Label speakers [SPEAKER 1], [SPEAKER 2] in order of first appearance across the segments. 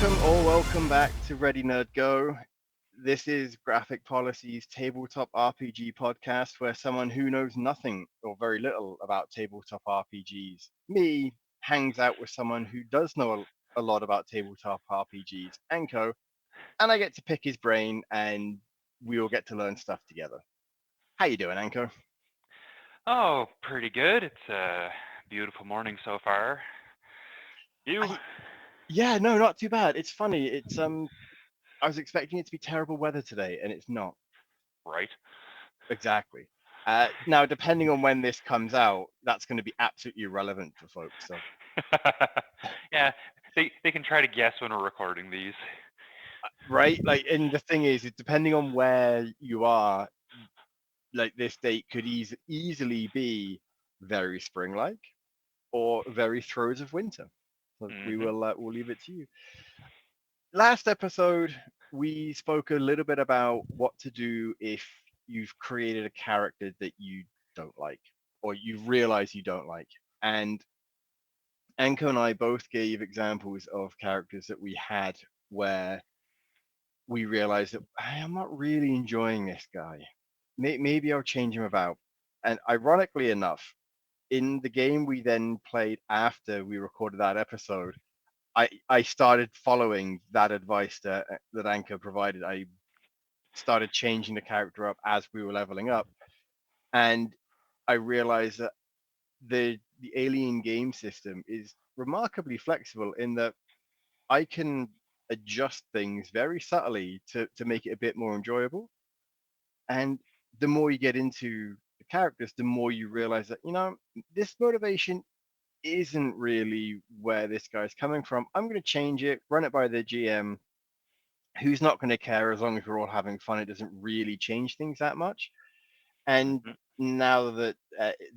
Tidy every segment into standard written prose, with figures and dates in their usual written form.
[SPEAKER 1] Welcome back to Ready Nerd Go. This is Graphic Policy's tabletop RPG podcast where someone who knows nothing or very little about tabletop RPGs, me, hangs out with someone who does know a lot about tabletop RPGs, Enko, and I get to pick his brain and we all get to learn stuff together. How you doing, Enko?
[SPEAKER 2] Oh, pretty good. It's a beautiful morning so far. You?
[SPEAKER 1] I, yeah, no, not too bad. It's funny. I was expecting it to be terrible weather today, and it's not.
[SPEAKER 2] Right.
[SPEAKER 1] Exactly. Now, depending on when this comes out, that's going to be absolutely irrelevant for folks. So,
[SPEAKER 2] Yeah, they can try to guess when we're recording these.
[SPEAKER 1] right? Like, and the thing is depending on where you are, like this date could easily be very spring-like or very throes of winter. So
[SPEAKER 2] Hmm.
[SPEAKER 1] we'll leave it to you. Last episode, we spoke a little bit about what to do if you've created a character that you don't like or you realize you don't like. And Anko and I both gave examples of characters that we had where we realized that hey, I'm not really enjoying this guy. Maybe I'll change him about. And ironically enough, in the game we then played after we recorded that episode, I started following that advice that Anko provided. I started changing the character up as we were leveling up, and I realized that the Alien game system is remarkably flexible in that I can adjust things very subtly to make it a bit more enjoyable. And the more you get into the characters, the more you realize that, this motivation isn't really where this guy's coming from. I'm going to change it, run it by the GM, who's not going to care as long as we're all having fun. It doesn't really change things that much. And
[SPEAKER 2] Hmm.
[SPEAKER 1] now that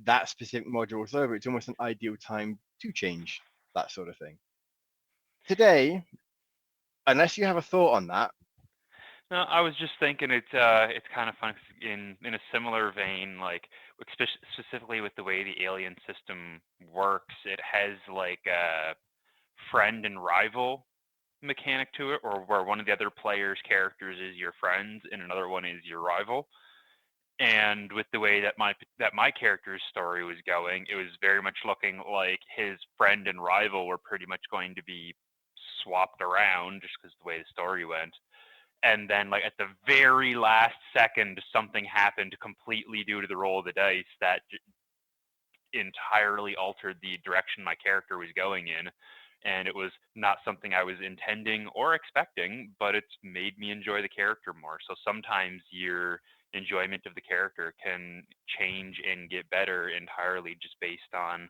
[SPEAKER 1] that specific module is over, it's almost an ideal time to change that sort of thing. Today, unless you have a thought on that.
[SPEAKER 2] No, I was just thinking it's kind of fun 'cause in a similar vein, like specifically with the way the alien system works, it has like a friend and rival mechanic to it, or where one of the other players' characters is your friend and another one is your rival. And with the way that my character's story was going, it was very much looking like his friend and rival were pretty much going to be swapped around just because the way the story went. And then, like, at the very last second, something happened completely due to the roll of the dice that entirely altered the direction my character was going in. And it was not something I was intending or expecting, but it's made me enjoy the character more. So sometimes your enjoyment of the character can change and get better entirely just based on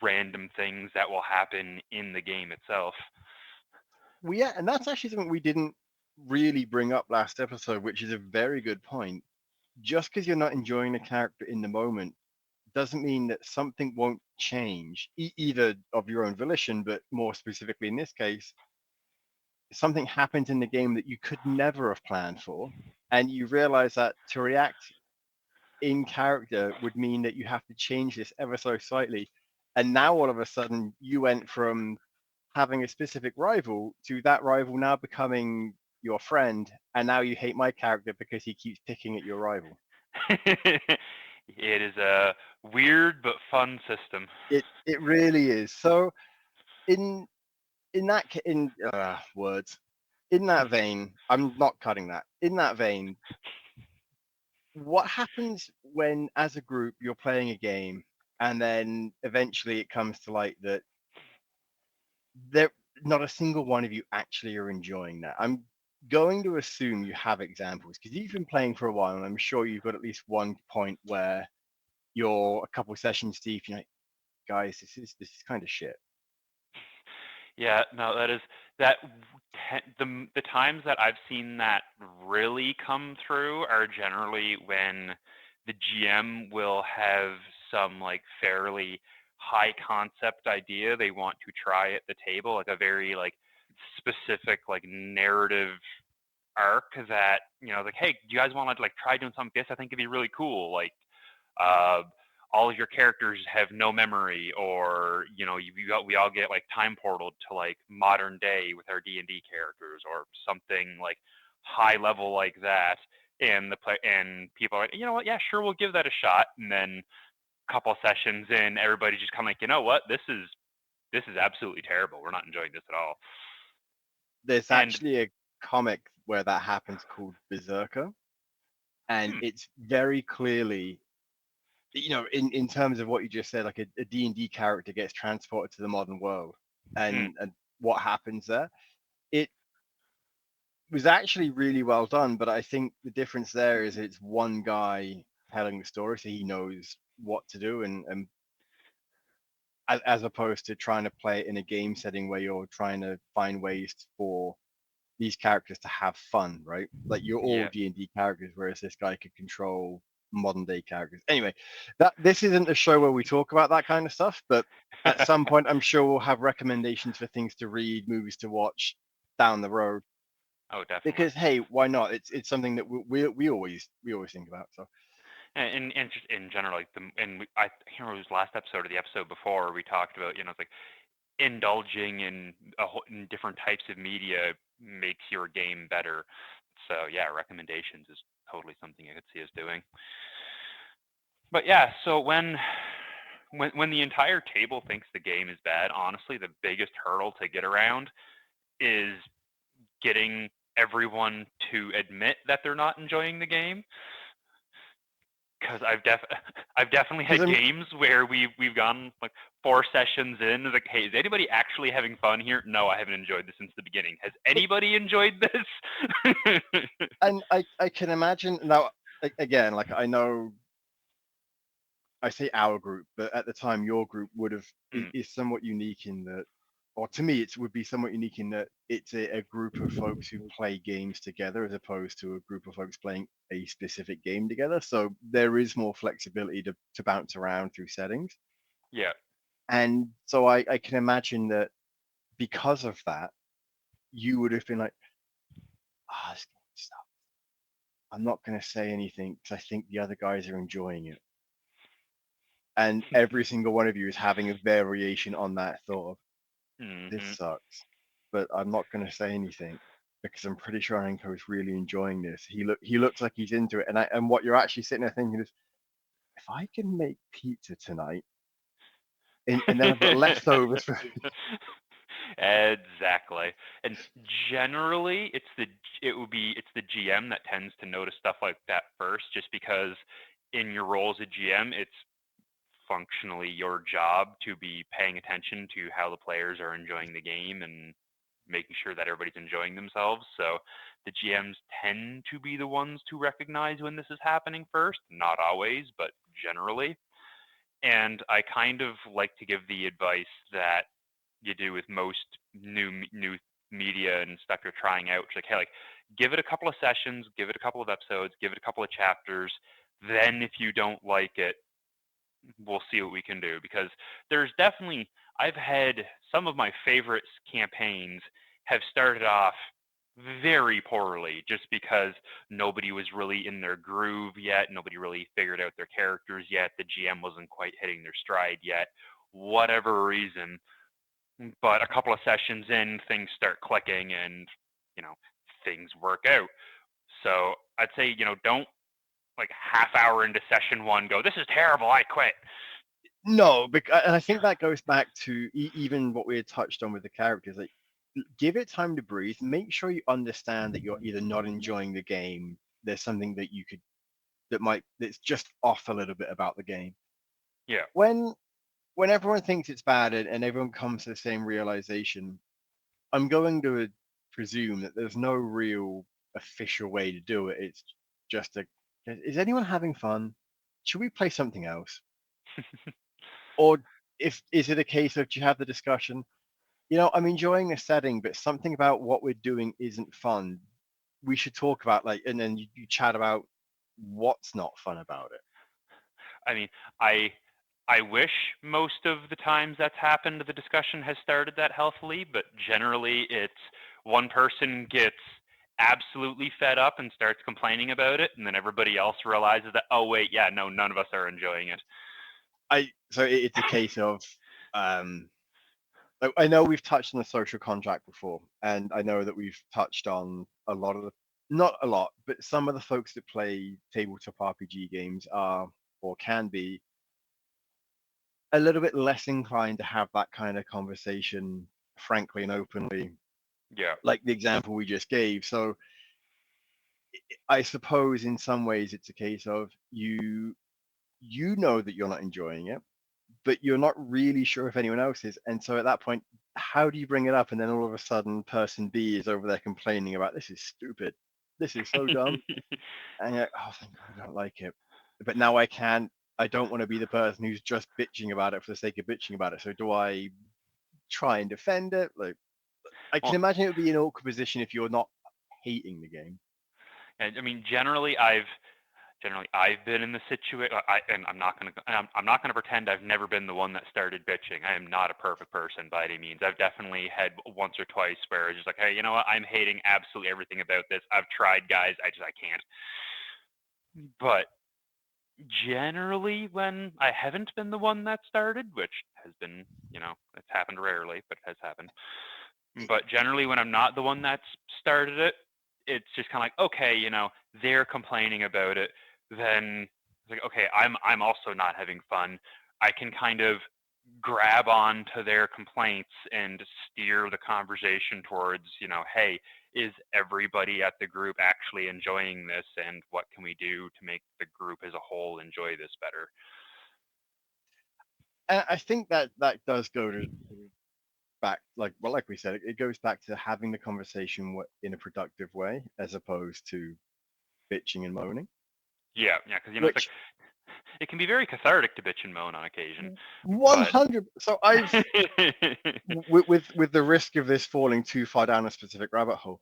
[SPEAKER 2] random things that will happen in the game itself.
[SPEAKER 1] Well, yeah, and that's actually something we didn't really bring up last episode, which is a very good point. Just because you're not enjoying the character in the moment doesn't mean that something won't change, either of your own volition, but more specifically in this case, something happens in the game that you could never have planned for. And you realize that to react in character would mean that you have to change this ever so slightly. And now all of a sudden, you went from having a specific rival to that rival now becoming your friend, and now you hate my character because he keeps picking at your rival.
[SPEAKER 2] It is a weird but fun system.
[SPEAKER 1] It really is. So in in words, in that vein, I'm not cutting that. In that vein, what happens when, as a group, you're playing a game, and then eventually it comes to light that there not a single one of you actually are enjoying that? I'm going to assume you have examples because you've been playing for a while, and I'm sure you've got at least one point where you're a couple sessions deep. You're like, guys, this is kind of shit.
[SPEAKER 2] Yeah, no, that is that the times that I've seen that really come through are generally when the GM will have some like fairly high concept idea they want to try at the table, like a very like specific like narrative arc that, like, hey, do you guys want to like try doing something like this? I think it'd be really cool. Like uh all of your characters have no memory, or we all get like time portaled to like modern day with our D&D characters, or something like high level like that. And people are like, you know what, yeah, sure, we'll give that a shot. And then a couple sessions in, everybody's just kind of like, you know what, this is absolutely terrible. We're not enjoying this at all.
[SPEAKER 1] There's
[SPEAKER 2] And
[SPEAKER 1] actually a comic where that happens called Berserker, and it's very clearly, in terms of what you just said, like a D&D character gets transported to the modern world, and what happens there. It was actually really well done, but I think the difference there is it's one guy telling the story, so he knows what to do, and as opposed to trying to play it in a game setting where you're trying to find ways for these characters to have fun, right? Like you're all
[SPEAKER 2] yeah.
[SPEAKER 1] D&D characters, whereas this guy could control modern day characters. Anyway, that this isn't a show where we talk about that kind of stuff, but at some point, I'm sure we'll have recommendations for things to read, movies to watch down the road.
[SPEAKER 2] Oh, definitely.
[SPEAKER 1] Because hey, why not? It's something that we always think about. So
[SPEAKER 2] And just in general, like I can't remember, it was last episode or the episode before, we talked about, it's like indulging in different types of media makes your game better. So yeah, recommendations is totally something I could see us doing. But yeah, so when the entire table thinks the game is bad, honestly, the biggest hurdle to get around is getting everyone to admit that they're not enjoying the game. Because I've definitely
[SPEAKER 1] because
[SPEAKER 2] had
[SPEAKER 1] I'm
[SPEAKER 2] games where we've gone like 4 sessions in, like, hey, is anybody actually having fun here? No, I haven't enjoyed this since the beginning. Has anybody enjoyed this?
[SPEAKER 1] and I can imagine now, again, like I know I say our group, but at the time your group would have
[SPEAKER 2] Mm,
[SPEAKER 1] is somewhat unique in that, or to me it would be somewhat unique in that it's a group of folks who play games together as opposed to a group of folks playing a specific game together. So there is more flexibility to bounce around through settings.
[SPEAKER 2] yeah.
[SPEAKER 1] And so I can imagine that because of that, you would have been like, ah, this game sucks. I'm not going to say anything because I think the other guys are enjoying it. And every single one of you is having a variation on that thought of, this
[SPEAKER 2] Hmm.
[SPEAKER 1] sucks, but I'm not going to say anything because I'm pretty sure Enko is really enjoying this. He looks like he's into it, and what you're actually sitting there thinking is, if I can make pizza tonight, and then I've got leftovers for.
[SPEAKER 2] Exactly. And generally, it's the GM that tends to notice stuff like that first, just because in your role as a GM, it's functionally your job to be paying attention to how the players are enjoying the game and making sure that everybody's enjoying themselves. So the GMs tend to be the ones to recognize when this is happening first. Not always, but generally. And I kind of like to give the advice that you do with most new media and stuff you're trying out. It's like, hey, like, give it a couple of sessions, give it a couple of episodes, give it a couple of chapters. Then, if you don't like it, we'll see what we can do. Because there's definitely, I've had some of my favorite campaigns have started off very poorly just because nobody was really in their groove yet. Nobody really figured out their characters yet. The GM wasn't quite hitting their stride yet. Whatever reason, but a couple of sessions in, things start clicking and, you know, things work out. So I'd say, don't like half hour into session 1 go, this is terrible, I quit.
[SPEAKER 1] No, and I think that goes back to even what we had touched on with the characters. Like, give it time to breathe. Make sure you understand that you're either not enjoying the game. There's something that you could that's just off a little bit about the game.
[SPEAKER 2] Yeah.
[SPEAKER 1] When everyone thinks it's bad and everyone comes to the same realization, I'm going to presume that there's no real official way to do it. It's just is anyone having fun? Should we play something else? Or if is it a case of do you have the discussion? I'm enjoying the setting, but something about what we're doing isn't fun. We should talk about and then you chat about what's not fun about it.
[SPEAKER 2] I mean, I wish most of the times that's happened, the discussion has started that healthily, but generally it's one person gets absolutely fed up and starts complaining about it, and then everybody else realizes that, oh wait, yeah, no, none of us are enjoying it.
[SPEAKER 1] it's a case of um, I know we've touched on the social contract before, and I know that we've touched on a lot of the, not a lot, but some of the folks that play tabletop RPG games are or can be a little bit less inclined to have that kind of conversation frankly and openly,
[SPEAKER 2] Yeah.
[SPEAKER 1] like the example we just gave. So I suppose in some ways it's a case of you know that you're not enjoying it, but you're not really sure if anyone else is. And so at that point, how do you bring it up? And then all of a sudden, person B is over there complaining about this is stupid, this is so dumb, and you're like, oh, thank God I don't like it. But now I can't. I don't want to be the person who's just bitching about it for the sake of bitching about it. So do I try and defend it? Like I can
[SPEAKER 2] Well,
[SPEAKER 1] imagine it would be an awkward position if you're not hating the game.
[SPEAKER 2] I mean, generally I've been in the situation, and I'm not gonna pretend I've never been the one that started bitching. I am not a perfect person by any means. I've definitely had once or twice where it's just like, hey, you know what? I'm hating absolutely everything about this. I've tried, guys. I can't. But generally, when I haven't been the one that started, which has been, it's happened rarely, but it has happened. But generally, when I'm not the one that's started it, it's just kind of like, okay, they're complaining about it. Then it's like, okay, I'm also not having fun. I can kind of grab on to their complaints and steer the conversation towards, hey, is everybody at the group actually enjoying this, and what can we do to make the group as a whole enjoy this better?
[SPEAKER 1] And I think that does go to back, like we said, it goes back to having the conversation in a productive way as opposed to bitching and moaning.
[SPEAKER 2] Yeah, yeah, because it's like
[SPEAKER 1] Which
[SPEAKER 2] it can be very cathartic to bitch and moan on occasion, but
[SPEAKER 1] 100. So I've with the risk of this falling too far down a specific rabbit hole,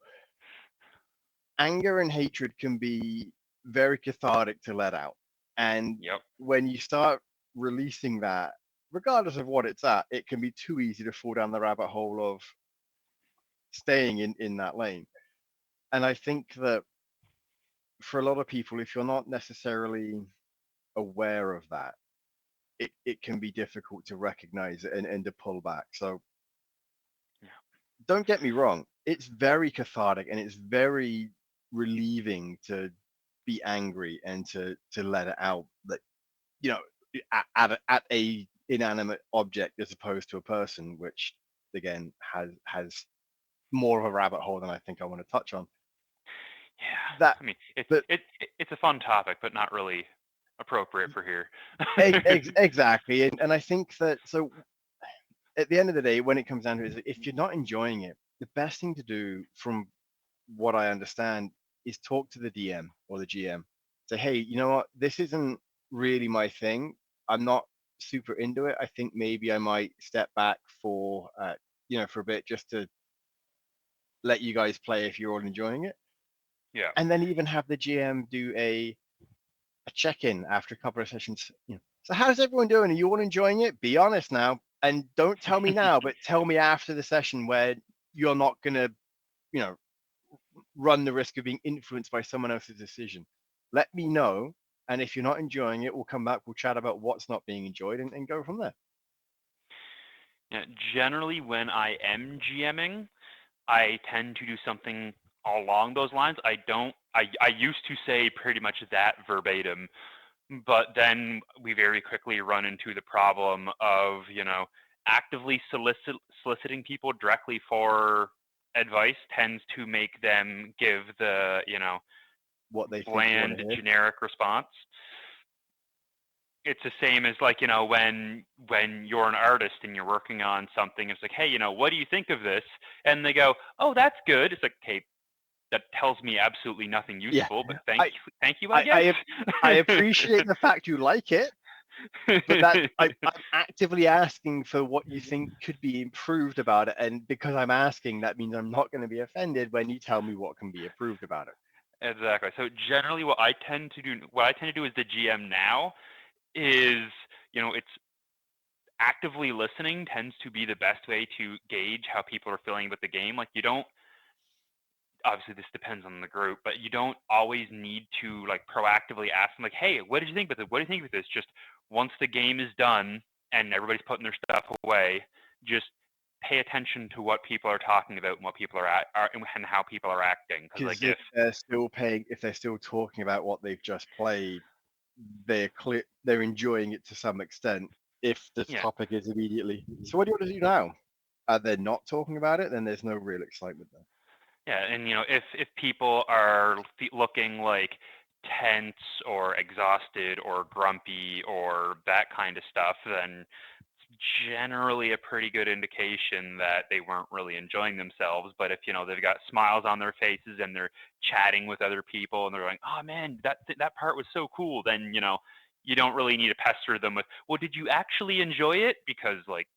[SPEAKER 1] anger and hatred can be very cathartic to let out, and
[SPEAKER 2] yep.
[SPEAKER 1] when you start releasing that, regardless of what it's at, it can be too easy to fall down the rabbit hole of staying in that lane. And I think that for a lot of people, if you're not necessarily aware of that, it can be difficult to recognize it and to pull back. So
[SPEAKER 2] Yeah.
[SPEAKER 1] don't get me wrong, it's very cathartic and it's very relieving to be angry and to let it out, like, you know, at a inanimate object as opposed to a person, which again has more of a rabbit hole than I think I want to touch on.
[SPEAKER 2] Yeah,
[SPEAKER 1] That
[SPEAKER 2] I mean, it,
[SPEAKER 1] but
[SPEAKER 2] it it's a fun topic, but not really appropriate for here.
[SPEAKER 1] exactly, and I think that so at the end of the day, when it comes down to it, is if you're not enjoying it, the best thing to do, from what I understand, is talk to the DM or the GM. Say, hey, you know what? This isn't really my thing. I'm not super into it. I think maybe I might step back for for a bit just to let you guys play if you're all enjoying it,
[SPEAKER 2] Yeah.
[SPEAKER 1] and then even have the GM do a check in after a couple of sessions. So how's everyone doing? Are you all enjoying it? Be honest now, and don't tell me now, but tell me after the session where you're not gonna, you know, run the risk of being influenced by someone else's decision. Let me know, and if you're not enjoying it, we'll come back. We'll chat about what's not being enjoyed and go from there.
[SPEAKER 2] Yeah. Generally, when I am GMing, I tend to do something along those lines. I don't. I used to say pretty much that verbatim, but then we very quickly run into the problem of actively soliciting people directly for advice tends to make them give the
[SPEAKER 1] What they think you want to
[SPEAKER 2] bland
[SPEAKER 1] hear.
[SPEAKER 2] generic response. It's the same as like when you're an artist and you're working on something. It's like, hey, what do you think of this? And they go, oh, that's good. It's like, okay, that tells me absolutely nothing
[SPEAKER 1] Yeah,
[SPEAKER 2] useful, but
[SPEAKER 1] I
[SPEAKER 2] thank you, I
[SPEAKER 1] I
[SPEAKER 2] guess.
[SPEAKER 1] I appreciate the fact you like it, but I'm actively asking for what you think could be improved about it, and because I'm asking, that means I'm not going to be offended when you tell me what can be improved about it.
[SPEAKER 2] Exactly. So generally, what I tend to do as the GM now is, it's actively listening tends to be the best way to gauge how people are feeling with the game. Like obviously this depends on the group, but you don't always need to like proactively ask them like, hey, what did you think about this? What do you think about this? Just once the game is done and everybody's putting their stuff away, just pay attention to what people are talking about and what people are and how people are acting. Because like
[SPEAKER 1] Because if they're still talking about what they've just played, they're enjoying it to some extent. If the
[SPEAKER 2] yeah,
[SPEAKER 1] topic is immediately, so what do you want to do now? They're not talking about it, then there's no real excitement there.
[SPEAKER 2] yeah, and if people are looking like tense or exhausted or grumpy or that kind of stuff, then generally a pretty good indication that they weren't really enjoying themselves. But if they've got smiles on their faces and they're chatting with other people and they're going, "Oh man, that part was so cool," then you don't really need to pester them with, "Well, did you actually enjoy it?" Because like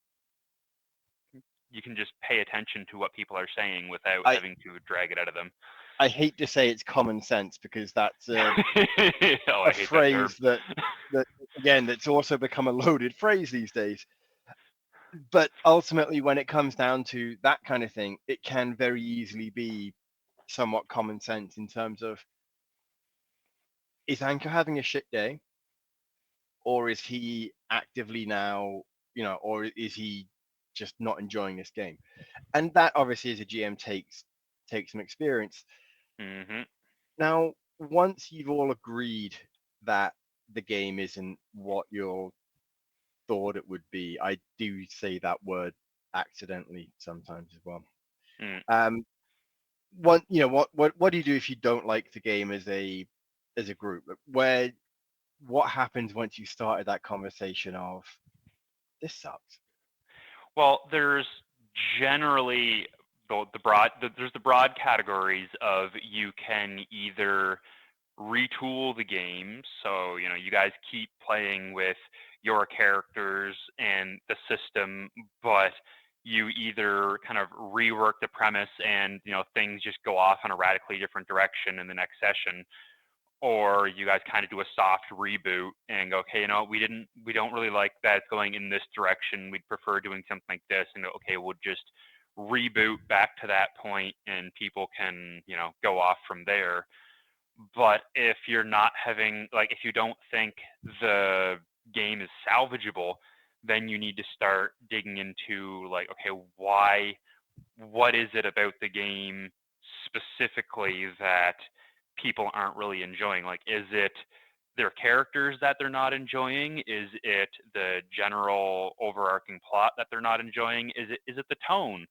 [SPEAKER 2] you can just pay attention to what people are saying without
[SPEAKER 1] I
[SPEAKER 2] having to drag it out of them.
[SPEAKER 1] I hate to say it's common sense because that's
[SPEAKER 2] Oh,
[SPEAKER 1] a
[SPEAKER 2] I hate that term.
[SPEAKER 1] phrase that again that's also become a loaded phrase these days. But ultimately, when it comes down to that kind of thing, it can very easily be somewhat common sense in terms of, is Anchor having a shit day, or is he actively now, or is he just not enjoying this game? And that obviously, as a GM, takes some experience.
[SPEAKER 2] Hmm.
[SPEAKER 1] Now, once you've all agreed that the game isn't what you thought it would be, I do say that word accidentally sometimes as well.
[SPEAKER 2] Mm.
[SPEAKER 1] Um, what do you do if you don't like the game as a group? What happens once you started that conversation of, this sucks?
[SPEAKER 2] Well, there's generally there's the broad categories of you can either retool the game, so you guys keep playing with your characters and the system, but you either kind of rework the premise and things just go off in a radically different direction in the next session, or you guys kind of do a soft reboot and go, okay, we don't really like that it's going in this direction. We'd prefer doing something like this, and okay, we'll just reboot back to that point, and people can go off from there. But if you're not having like, if you don't think the game is salvageable, then you need to start digging into like, okay, what is it about the game specifically that people aren't really enjoying? Like, is it their characters that they're not enjoying? Is it the general overarching plot that they're not enjoying? Is it the tone?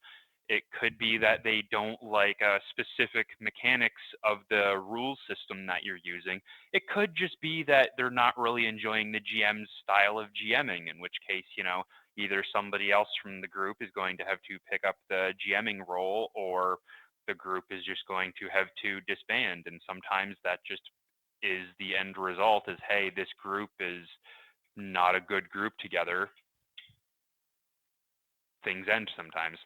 [SPEAKER 2] It could be that they don't like specific mechanics of the rule system that you're using. It could just be that they're not really enjoying the GM's style of GMing, in which case, either somebody else from the group is going to have to pick up the GMing role, or the group is just going to have to disband. And sometimes that just is the end result, is, hey, this group is not a good group together. Things end sometimes.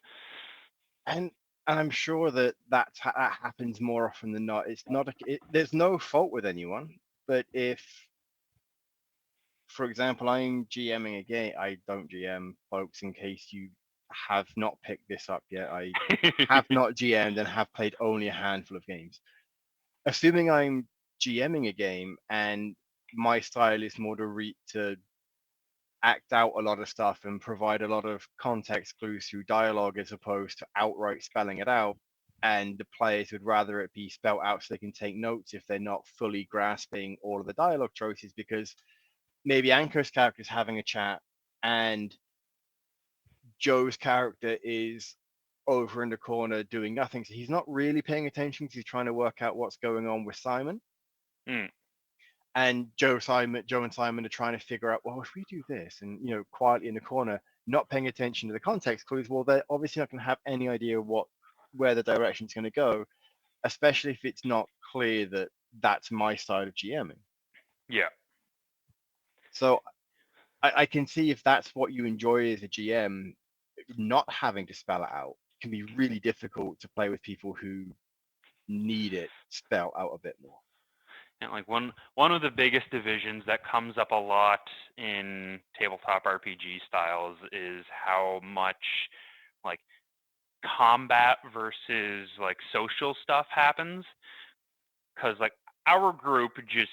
[SPEAKER 1] And I'm sure that happens more often than not. It's not there's no fault with anyone, but if, for example, I'm GMing a game, I don't GM, folks, in case you have not picked this up yet. I have not GM'd and have played only a handful of games. Assuming I'm GMing a game and my style is more to act out a lot of stuff and provide a lot of context clues through dialogue as opposed to outright spelling it out. And the players would rather it be spelled out so they can take notes if they're not fully grasping all of the dialogue choices, because maybe Anchor's character is having a chat and Joe's character is over in the corner doing nothing. So he's not really paying attention because he's trying to work out what's going on with Simon.
[SPEAKER 2] Mm,
[SPEAKER 1] And Joe and Simon are trying to figure out, well, if we do this, and quietly in the corner, not paying attention to the context clues, well, they're obviously not going to have any idea where the direction's going to go, especially if it's not clear that that's my style of GMing.
[SPEAKER 2] yeah.
[SPEAKER 1] So I can see if that's what you enjoy as a GM, not having to spell it out can be really difficult to play with people who need it spelled out a bit more.
[SPEAKER 2] And like one of the biggest divisions that comes up a lot in tabletop RPG styles is how much like combat versus like social stuff happens, because like our group, just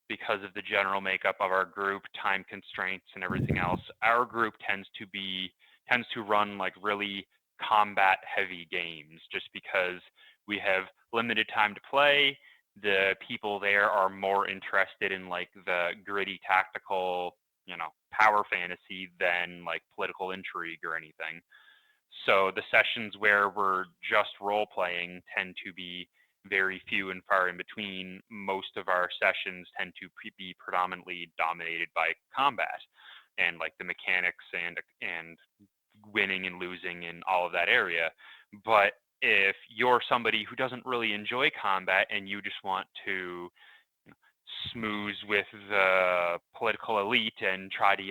[SPEAKER 2] because of the general makeup of our group, time constraints and everything else, our group tends to run like really combat heavy games, just because we have limited time to play. The people there are more interested in like the gritty tactical, power fantasy than like political intrigue or anything. So the sessions where we're just role playing tend to be very few and far in between. Most of our sessions tend to be predominantly dominated by combat and like the mechanics and winning and losing in all of that area. But if you're somebody who doesn't really enjoy combat and you just want to smooze with the political elite and try to,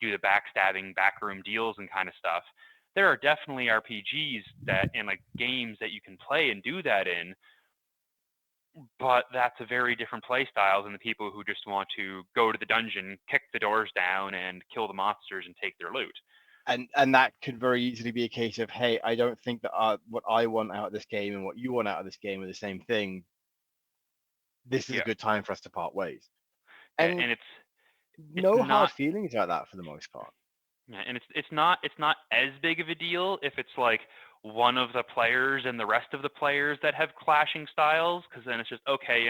[SPEAKER 2] do the backstabbing, backroom deals and kind of stuff, there are definitely RPGs that and like games that you can play and do that in, but that's a very different play style than the people who just want to go to the dungeon, kick the doors down, and kill the monsters and take their loot.
[SPEAKER 1] And that could very easily be a case of, hey, I don't think that what I want out of this game and what you want out of this game are the same thing. This is a
[SPEAKER 2] Yeah,
[SPEAKER 1] good time for us to part ways.
[SPEAKER 2] yeah,
[SPEAKER 1] And
[SPEAKER 2] and it's
[SPEAKER 1] no hard
[SPEAKER 2] not.
[SPEAKER 1] feelings about that for the most part.
[SPEAKER 2] Yeah, and it's not as big of a deal if it's like one of the players and the rest of the players that have clashing styles, because then it's just okay,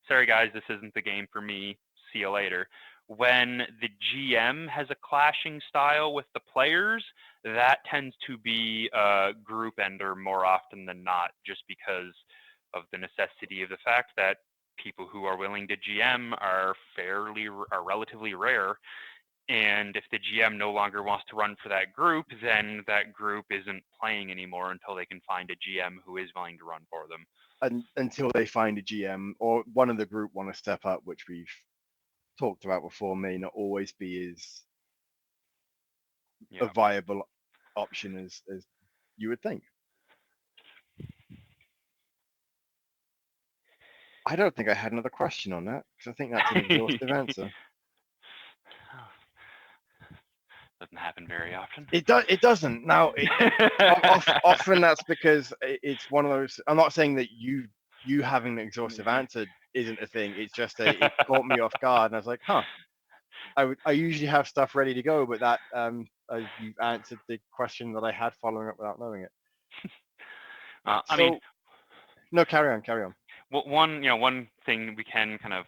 [SPEAKER 2] sorry guys, this isn't the game for me. See you later. When the GM has a clashing style with the players, that tends to be a group ender more often than not, just because of the necessity of the fact that people who are willing to GM are relatively rare, and if the GM no longer wants to run for that group, then that group isn't playing anymore until they can find a GM who is willing to run for them.
[SPEAKER 1] And until they find a GM or one of the group want to step up, which we've talked about before, may not always be as a
[SPEAKER 2] Yeah.
[SPEAKER 1] viable option as you would think. I don't think I had another question on that because I think that's an exhaustive answer.
[SPEAKER 2] Doesn't happen very often.
[SPEAKER 1] It doesn't. Now, often that's because it's one of those. I'm not saying that you having an exhaustive answer isn't a thing. It's just it caught me off guard, and I was like, huh. I usually have stuff ready to go, but that you've answered the question that I had following up without knowing it.
[SPEAKER 2] I mean,
[SPEAKER 1] So no, carry on.
[SPEAKER 2] one thing we can kind of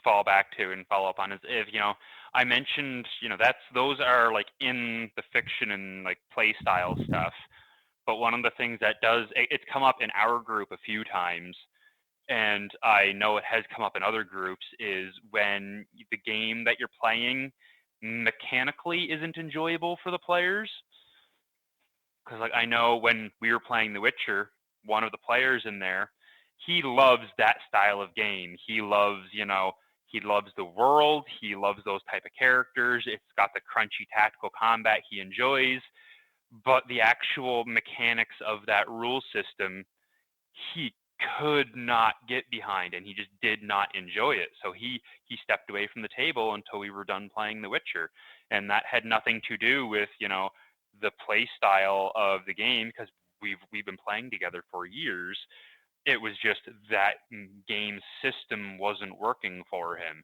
[SPEAKER 2] fall back to and follow up on is if I mentioned those are like in the fiction and like play style stuff, but one of the things that it's come up in our group a few times, and I know it has come up in other groups, is when the game that you're playing mechanically isn't enjoyable for the players. Because like I know when we were playing The Witcher, one of the players in there, he loves that style of game. He loves the world. He loves those type of characters. It's got the crunchy tactical combat he enjoys, but the actual mechanics of that rule system, he could not get behind, and he just did not enjoy it. So he stepped away from the table until we were done playing The Witcher, and that had nothing to do with the play style of the game, because we've been playing together for years. It was just that game system wasn't working for him.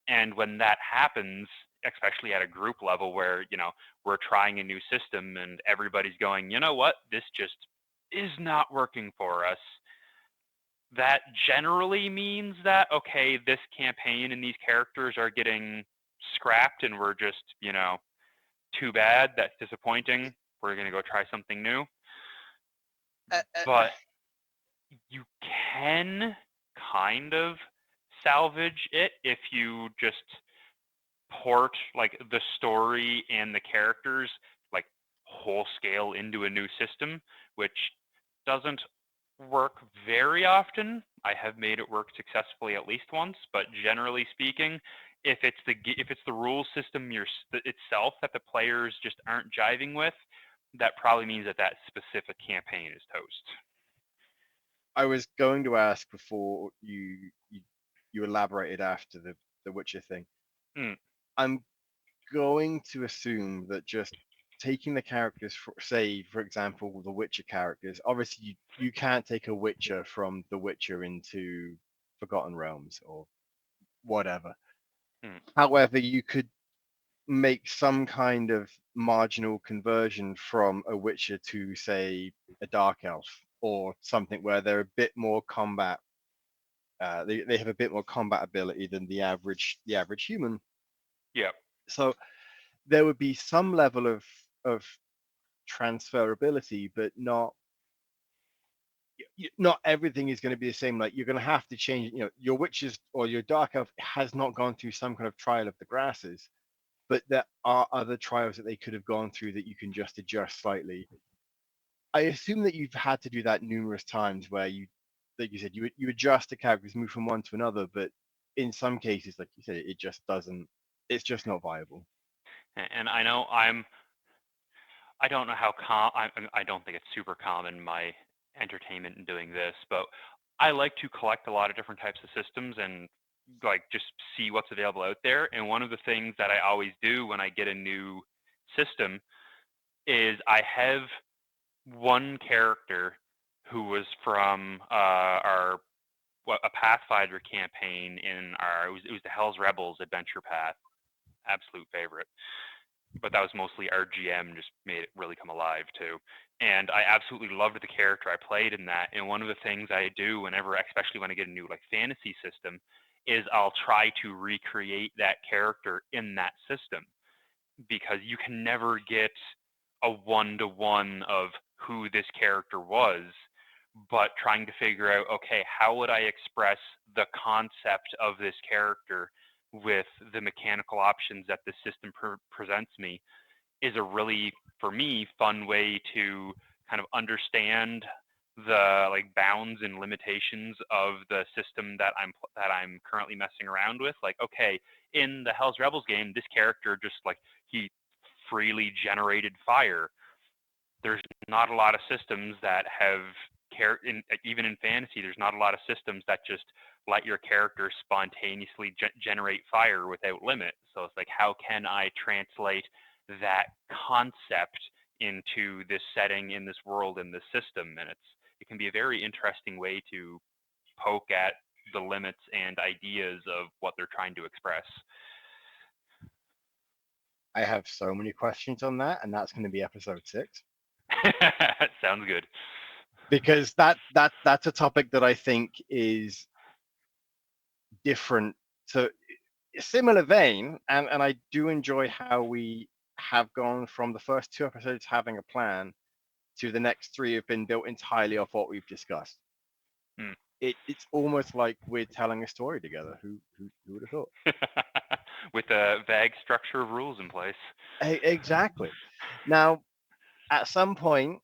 [SPEAKER 2] And when that happens, especially at a group level where we're trying a new system and everybody's going, you know what, this just is not working for us, that generally means that, okay, this campaign and these characters are getting scrapped and we're just, too bad, that's disappointing, we're going to go try something new.
[SPEAKER 1] Uh, uh,
[SPEAKER 2] But you can kind of salvage it if you just port like the story and the characters like whole scale into a new system, which doesn't work very often. I have made it work successfully at least once, but generally speaking, if it's the rule system itself that the players just aren't jiving with, that probably means that specific campaign is toast.
[SPEAKER 1] I was going to ask before you elaborated after the Witcher thing.
[SPEAKER 2] Mm.
[SPEAKER 1] I'm going to assume that just taking the characters, say, for example, the Witcher characters. Obviously, you can't take a Witcher from The Witcher into Forgotten Realms or whatever.
[SPEAKER 2] Hmm.
[SPEAKER 1] However, you could make some kind of marginal conversion from a Witcher to, say, a Dark Elf or something where they're a bit more combat. They have a bit more combat ability than the average human.
[SPEAKER 2] Yep.
[SPEAKER 1] So there would be some level of transferability, but not everything is going to be the same. Like you're going to have to change. Your witches or your dark elf has not gone through some kind of trial of the grasses, but there are other trials that they could have gone through that you can just adjust slightly. I assume that you've had to do that numerous times where like you said, you adjust the characters, move from one to another, but in some cases, like you said, it just doesn't. It's just not viable.
[SPEAKER 2] And I don't know how I don't think it's super common my entertainment in doing this, but I like to collect a lot of different types of systems and like just see what's available out there. And one of the things that I always do when I get a new system is I have one character who was from a Pathfinder campaign in it was the Hell's Rebels adventure path, absolute favorite. But that was mostly our GM just made it really come alive too. And I absolutely loved the character I played in that. And one of the things I do whenever, especially when I get a new like fantasy system, is I'll try to recreate that character in that system because you can never get a one-to-one of who this character was, but trying to figure out, okay, how would I express the concept of this character with the mechanical options that the system presents me is a really, for me, fun way to kind of understand the like bounds and limitations of the system that I'm currently messing around with. Like, okay, in the Hell's Rebels game, this character just like he freely generated fire. There's not a lot of systems that have even in fantasy. There's not a lot of systems that just let your character spontaneously generate fire without limit. So it's like, how can I translate that concept into this setting, in this world, in this system? And it can be a very interesting way to poke at the limits and ideas of what they're trying to express.
[SPEAKER 1] I have so many questions on that, and that's going to be episode 6.
[SPEAKER 2] Sounds good.
[SPEAKER 1] Because that's a topic that I think is different to a similar vein, and I do enjoy how we have gone from the first 2 episodes having a plan to the next 3 have been built entirely off what we've discussed.
[SPEAKER 2] Hmm.
[SPEAKER 1] It's almost like we're telling a story together. Who would have thought?
[SPEAKER 2] With a vague structure of rules in place.
[SPEAKER 1] Exactly. Now, at some point,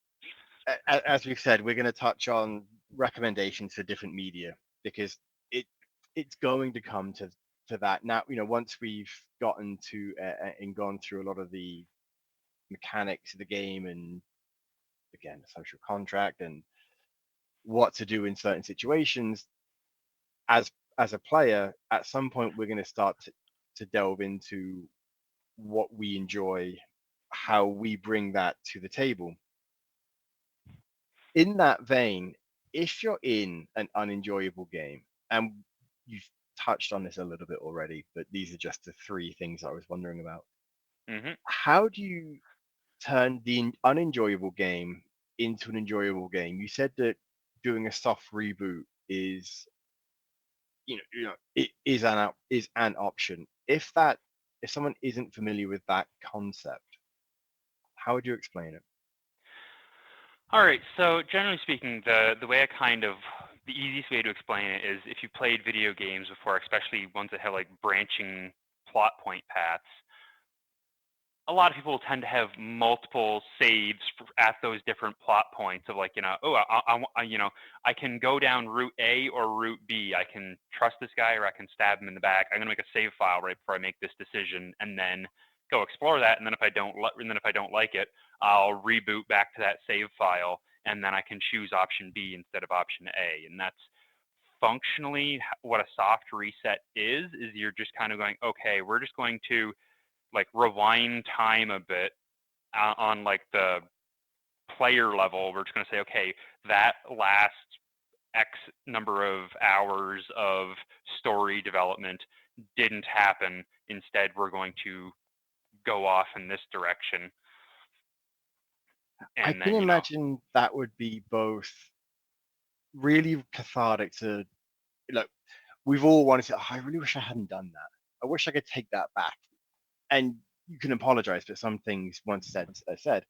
[SPEAKER 1] as we've said, we're going to touch on recommendations for different media because it it's going to come to that. Now, once we've gotten to and gone through a lot of the mechanics of the game and again the social contract and what to do in certain situations as as a player, at some point we're going to start to delve into what we enjoy, how we bring that to the table. In that vein, if you're in an unenjoyable game, and you've touched on this a little bit already, but these are just the 3 things I was wondering about.
[SPEAKER 2] Hmm.
[SPEAKER 1] How do you turn the unenjoyable game into an enjoyable game? You said that doing a soft reboot is, it is an option. If someone isn't familiar with that concept, how would you explain it?
[SPEAKER 2] All right. So generally speaking, the way the easiest way to explain it is if you played video games before, especially ones that have like branching plot point paths. A lot of people tend to have multiple saves at those different plot points of like, oh, I can go down route A or route B. I can trust this guy or I can stab him in the back. I'm gonna make a save file right before I make this decision, and then go explore that. And then if I don't like it, I'll reboot back to that save file, and then I can choose option B instead of option A. And that's functionally what a soft reset is. Is you're just kind of going, okay, we're just going to like rewind time a bit on like the player level, we're just going to say, okay, that last X number of hours of story development didn't happen. Instead, we're going to go off in this direction.
[SPEAKER 1] I
[SPEAKER 2] And
[SPEAKER 1] can
[SPEAKER 2] then,
[SPEAKER 1] imagine that would be both really cathartic to, look, we've all wanted to, oh, I really wish I hadn't done that. I wish I could take that back. And you can apologize for some things once said are said.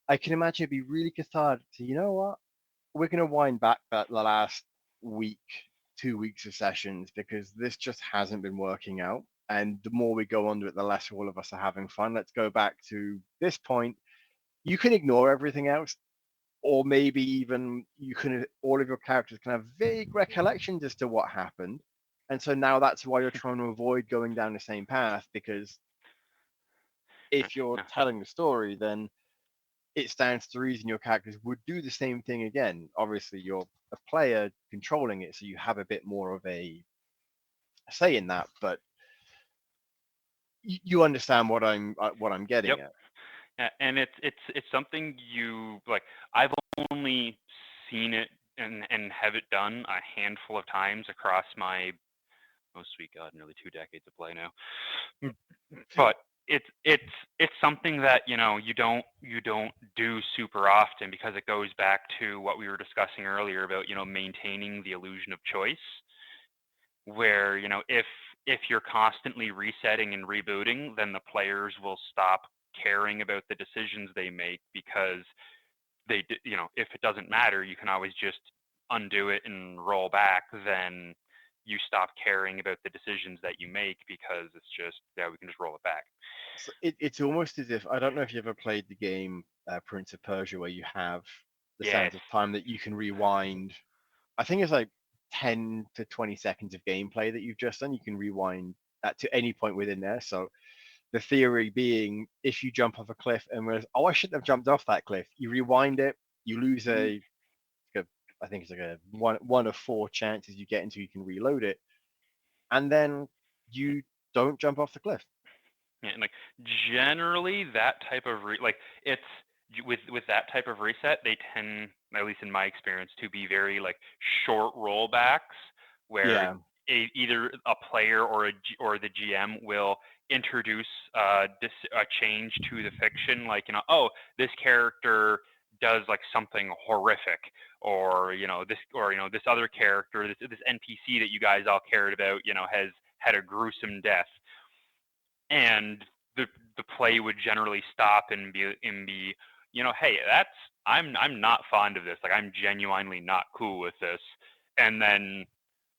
[SPEAKER 1] I can imagine it'd be really cathartic to, you know what? We're going to wind back that the last week, 2 weeks of sessions because this just hasn't been working out. And the more we go under it, the less all of us are having fun. Let's go back to this point. You can ignore everything else, or maybe even you can, all of your characters can have vague recollections as to what happened. And so now that's why you're trying to avoid going down the same path, because if you're telling the story, then it stands to reason your characters would do the same thing again. Obviously, you're a player controlling it, so you have a bit more of a say in that. But you understand what I'm getting
[SPEAKER 2] yep.
[SPEAKER 1] at.
[SPEAKER 2] And it's something you like. I've only seen it and have it done a handful of times across my, oh sweet God, nearly 2 decades of play now. But it's something that you don't do super often, because it goes back to what we were discussing earlier about maintaining the illusion of choice, where if you're constantly resetting and rebooting, then the players will stop caring about the decisions they make, because if it doesn't matter, you can always just undo it and roll back. Then you stop caring about the decisions that you make, because it's just, yeah, we can just roll it back.
[SPEAKER 1] So it's almost as if, I don't know if you ever played the game Prince of Persia, where you have the
[SPEAKER 2] Yes.
[SPEAKER 1] sands of time that you can rewind. I think it's like 10 to 20 seconds of gameplay that you've just done. You can rewind that to any point within there. So the theory being, if you jump off a cliff and realize, oh, I shouldn't have jumped off that cliff, you rewind it, you lose I think it's like a one of four chances you get until you can reload it, and then you don't jump off the cliff.
[SPEAKER 2] Yeah, and like generally that type of like it's with that type of reset, they tend, at least in my experience, to be very like short rollbacks, where
[SPEAKER 1] Yeah.
[SPEAKER 2] either a player or the GM will introduce a change to the fiction, like oh, this character does like something horrific, or this other character, this NPC that you guys all cared about, has had a gruesome death. And the play would generally stop and be hey, I'm not fond of this, like I'm genuinely not cool with this. And then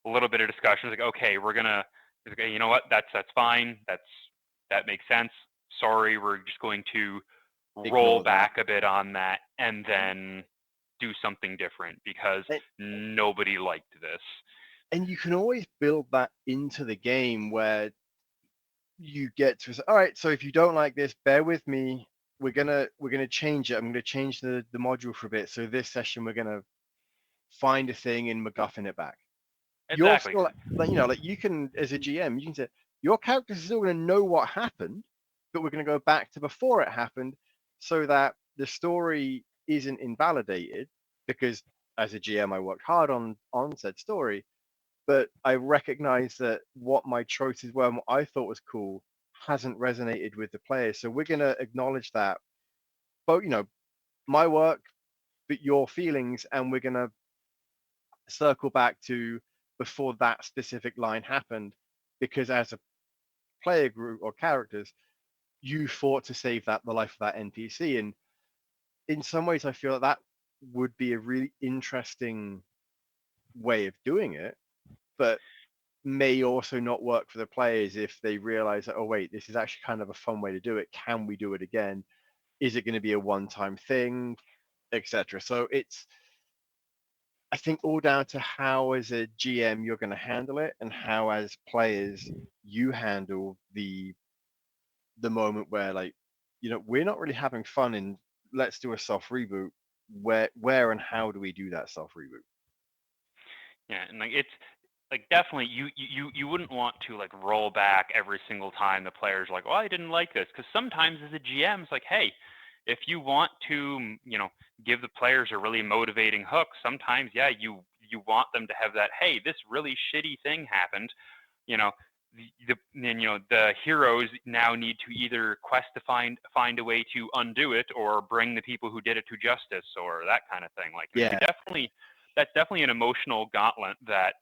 [SPEAKER 2] a little bit of discussion is like, okay, we're gonna, okay, you know what, that's fine, that makes sense, sorry, we're just going to roll
[SPEAKER 1] Ignore that.
[SPEAKER 2] back a bit on that, and then do something different, because
[SPEAKER 1] And,
[SPEAKER 2] nobody liked this.
[SPEAKER 1] and you can always build that into the game where you get to, all right, so if you don't like this, bear with me. We're gonna change it. I'm gonna change the module for a bit. So this session we're gonna find a thing and MacGuffin it back. You're
[SPEAKER 2] Exactly.
[SPEAKER 1] still like, like you can, as a GM, you can say your character's still gonna know what happened, but we're gonna go back to before it happened so that the story isn't invalidated, because as a GM I worked hard on said story, but I recognize that what my choices were and what I thought was cool hasn't resonated with the players. So we're going to acknowledge that, but my work, but your feelings, and we're going to circle back to before that specific line happened, because as a player group or characters, you fought to save the life of that NPC. And in some ways, I feel that would be a really interesting way of doing it, but may also not work for the players if they realize that, oh wait, this is actually kind of a fun way to do it. Can we do it again? Is it going to be a one-time thing, etc.? So it's, I think, all down to how as a GM you're going to handle it, and how as players you handle the moment where, like, we're not really having fun and let's do a soft reboot. Where and how do we do that soft reboot?
[SPEAKER 2] Yeah, and like it's like definitely you wouldn't want to like roll back every single time the player's like, oh, I didn't like this, because sometimes as a GM it's like, hey, if you want to, give the players a really motivating hook, sometimes, yeah, you want them to have that, hey, this really shitty thing happened, you know, then the heroes now need to either quest to find a way to undo it or bring the people who did it to justice or that kind of thing. Like, you
[SPEAKER 1] Yeah,
[SPEAKER 2] definitely, that's definitely an emotional gauntlet that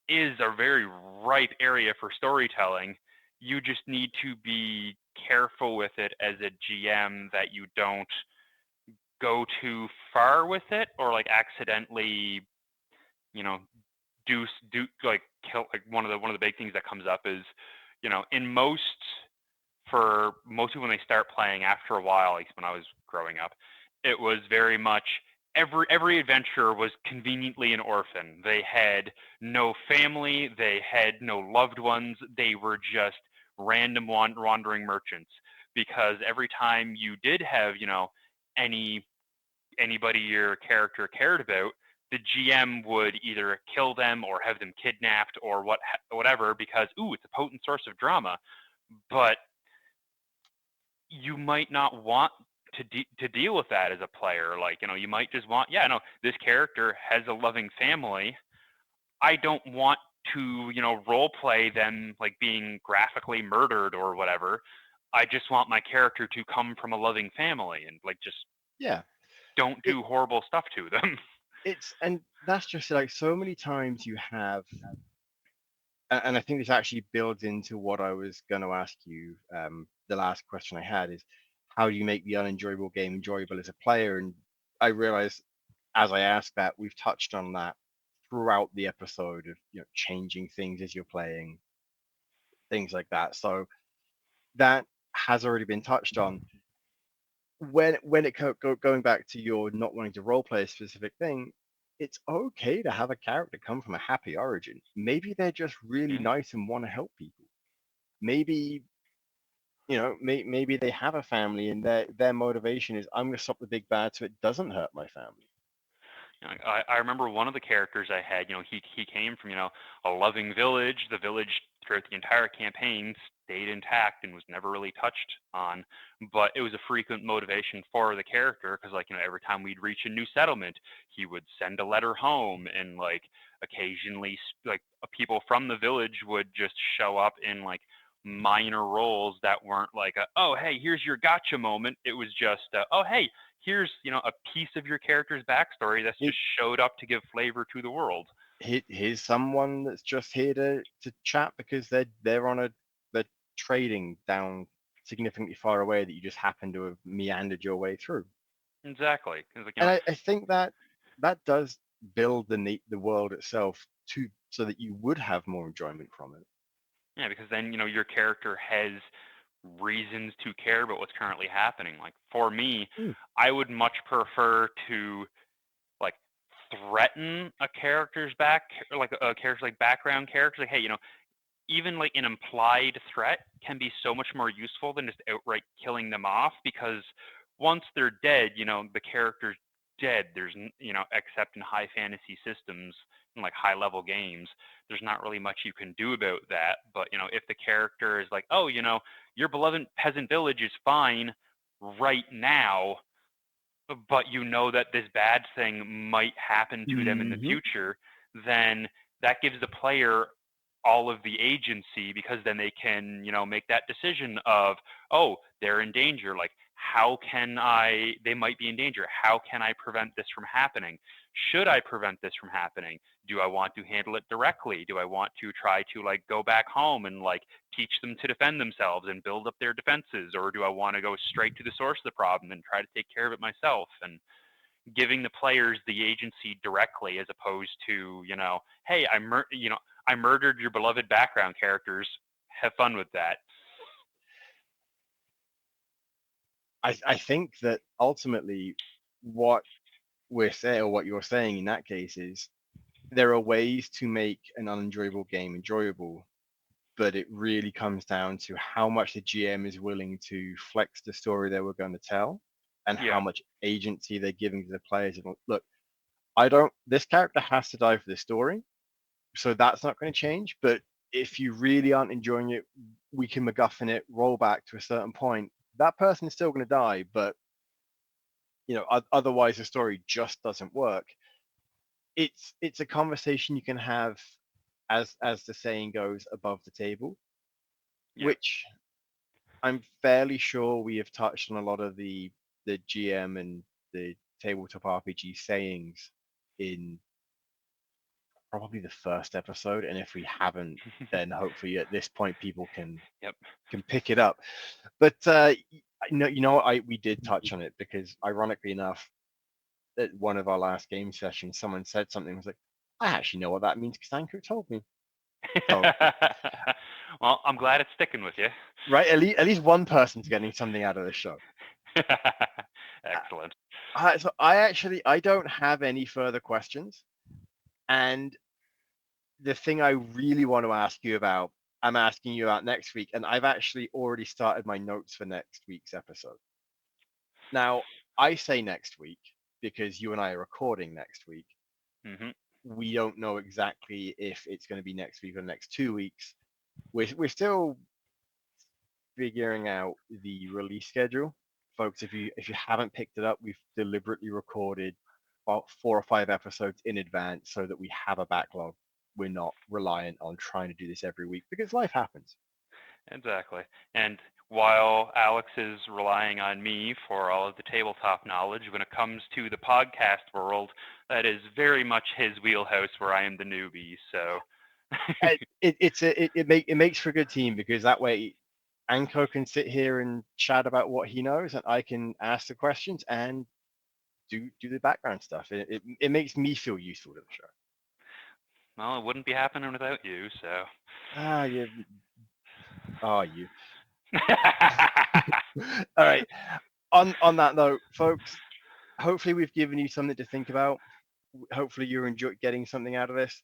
[SPEAKER 2] is a very ripe area for storytelling. You just need to be careful with it as a GM that you don't go too far with it or like accidentally, you know, do like kill. Like one of the big things that comes up is, in for most people when they start playing after a while, like when I was growing up, it was very much every adventurer was conveniently an orphan. They had no family, they had no loved ones, they were just random wandering merchants. Because every time you did have, any anybody your character cared about, the GM would either kill them or have them kidnapped or whatever because it's a potent source of drama. But you might not want to deal with that as a player. Like, you might just want, yeah, no, this character has a loving family. I don't want to, role play them like being graphically murdered or whatever. I just want my character to come from a loving family and like just
[SPEAKER 1] yeah.
[SPEAKER 2] don't
[SPEAKER 1] It
[SPEAKER 2] do horrible stuff to them.
[SPEAKER 1] and that's just like so many times you have, and I think this actually builds into what I was going to ask you. The last question I had is, how do you make the unenjoyable game enjoyable as a player? And I realize as I asked that, we've touched on that throughout the episode of changing things as you're playing, things like that. So that has already been touched on. When it going back to your not wanting to role play a specific thing, it's okay to have a character come from a happy origin. Maybe they're just really
[SPEAKER 2] Yeah,
[SPEAKER 1] nice and want to help people. Maybe maybe they have a family and their motivation is, I'm going to stop the big bad so it doesn't hurt my family.
[SPEAKER 2] I remember one of the characters I had. He came from a loving village. The village throughout the entire campaign stayed intact and was never really touched on. But it was a frequent motivation for the character because, like, every time we'd reach a new settlement, he would send a letter home, and like occasionally, like people from the village would just show up in like minor roles that weren't like oh hey, here's your gotcha moment. It was just oh hey, here's a piece of your character's backstory that's
[SPEAKER 1] It,
[SPEAKER 2] just showed up to give flavor to the world.
[SPEAKER 1] here's someone that's just here to chat because they're on a they're trading down significantly far away that you just happen to have meandered your way through.
[SPEAKER 2] Exactly. It's like
[SPEAKER 1] And I think that that does build the world itself to so that you would have more enjoyment from it.
[SPEAKER 2] yeah, because then your character has reasons to care about what's currently happening. Like for me,
[SPEAKER 1] Mm.
[SPEAKER 2] I would much prefer to like threaten a character's like a character's like background character. Like, hey, even like an implied threat can be so much more useful than just outright killing them off because once they're dead, the character's dead. There's, except in high fantasy systems and like high level games, there's not really much you can do about that. But, if the character is like, oh, your beloved peasant village is fine right now, but that this bad thing might happen to them in the
[SPEAKER 1] Hmm.
[SPEAKER 2] future, then that gives the player all of the agency because then they can, make that decision of, oh, they're in danger. Like, they might be in danger. How can I prevent this from happening? Should I prevent this from happening? Do I want to handle it directly? Do I want to try to like go back home and like teach them to defend themselves and build up their defenses? Or do I want to go straight to the source of the problem and try to take care of it myself? And giving the players the agency directly as opposed to, hey, I murdered your beloved background characters. Have fun with that.
[SPEAKER 1] I think that ultimately what we're saying, or what you're saying in that case, is there are ways to make an unenjoyable game enjoyable, but it really comes down to how much the GM is willing to flex the story they were going to tell and how
[SPEAKER 2] Yeah.
[SPEAKER 1] much agency they're giving to the players. Look, I don't, this character has to die for the story, so that's not going to change. But if you really aren't enjoying it, we can MacGuffin it, roll back to a certain point. That person is still going to die, but otherwise the story just doesn't work. It's a conversation you can have, as the saying goes, above the table,
[SPEAKER 2] Yep.
[SPEAKER 1] which I'm fairly sure we have touched on a lot of the GM and the tabletop RPG sayings in probably the first episode, and if we haven't, then hopefully at this point people can
[SPEAKER 2] Yep.
[SPEAKER 1] pick it up. But we did touch on it, because ironically enough, at one of our last game sessions, someone said something, was like, I actually know what that means because Anko told me. So
[SPEAKER 2] Well, I'm glad it's sticking with you.
[SPEAKER 1] right, at least one person's getting something out of this show.
[SPEAKER 2] Excellent.
[SPEAKER 1] So I don't have any further questions, and the thing I really want to ask you about, I'm asking you about next week, and I've actually already started my notes for next week's episode. Now, I say next week because you and I are recording next week.
[SPEAKER 2] Mm-hmm.
[SPEAKER 1] We don't know exactly if it's going to be next week or next 2 weeks. We're still figuring out the release schedule, folks. If you haven't picked it up, we've deliberately recorded about 4 or 5 episodes in advance so that we have a backlog. We're not reliant on trying to do this every week because life happens.
[SPEAKER 2] Exactly. And while Alex is relying on me for all of the tabletop knowledge, when it comes to the podcast world, that is very much his wheelhouse, where I am the newbie. So
[SPEAKER 1] It makes for a good team, because that way Anko can sit here and chat about what he knows, and I can ask the questions and do the background stuff. It makes me feel useful to the show.
[SPEAKER 2] Well, it wouldn't be happening without you. So.
[SPEAKER 1] You. All right. On that note, folks, hopefully we've given you something to think about. Hopefully you're getting something out of this.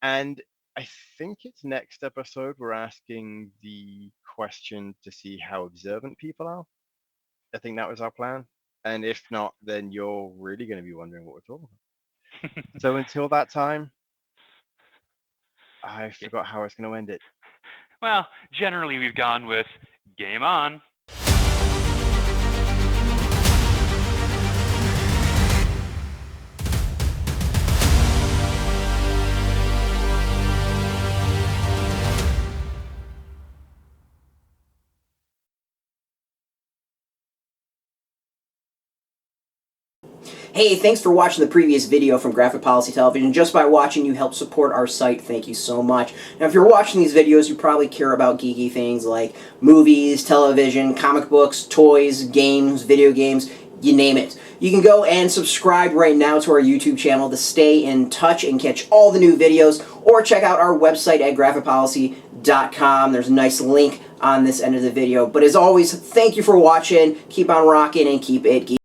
[SPEAKER 1] And I think it's next episode we're asking the question to see how observant people are. I think that was our plan. And if not, then you're really going to be wondering what we're talking about. So until that time, I forgot how I was going to end it.
[SPEAKER 2] Well, generally we've gone with game on.
[SPEAKER 3] Hey, thanks for watching the previous video from Graphic Policy Television. Just by watching, you help support our site. Thank you so much. Now, if you're watching these videos, you probably care about geeky things like movies, television, comic books, toys, games, video games, you name it. You can go and subscribe right now to our YouTube channel to stay in touch and catch all the new videos, or check out our website at graphicpolicy.com. There's a nice link on this end of the video. But as always, thank you for watching. Keep on rocking and keep it geeky.